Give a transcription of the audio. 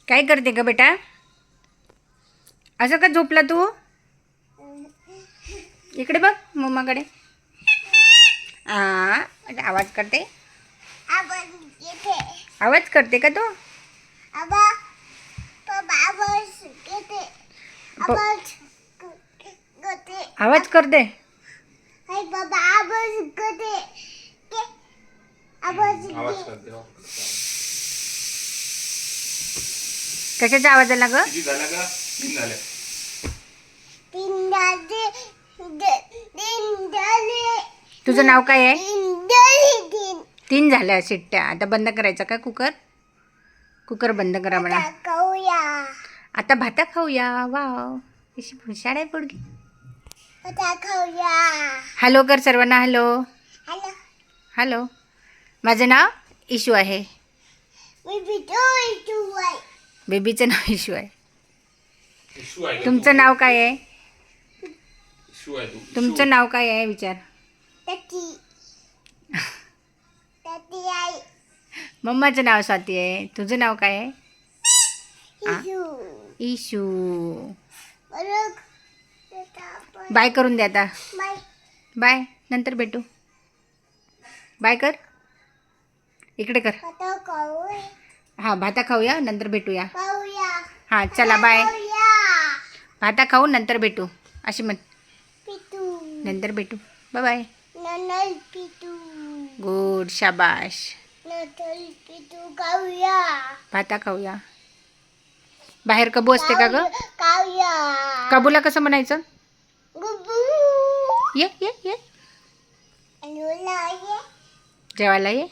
काय करते का बेटा? असं का झोपला तू? इकडे बघ मम्माकडे. आवाज करते. आवाज करते का तू? आवाज करते. कशाचा आवाज आला ग? तुझं नाव काय आहे? 3 झाल्या शिट्ट्या. आता बंद करायचा का कुकर? कुकर बंद करा म्हणा. आता भाता खाऊया. वाव, अशी हुशार आहे पोरगी. हॅलो कर सर्वांना. Hello hello. माझं नाव इशू आहे. बेबीचं नाव इशू आहे. तुमचं नाव काय आहे? तुमचं नाव काय आहे विचार. मम्माचं नाव स्वाती आहे. तुझं नाव काय आहे? इशू. बाय करून दे आता. बाय, नंतर भेटू. बाय कर. इकडे कर. हां, भाता खाऊया, नंतर भेटूया. हां चला बाय. भाता खाऊ नंतर भेटू अशी म्हण. नंतर भेटू. Bye bye. गुड, शाबाश. भाता खाऊया. बाहेर कबू असते का ग? कबूला कसं म्हणायचं? ये ये ये. जेवायला ये.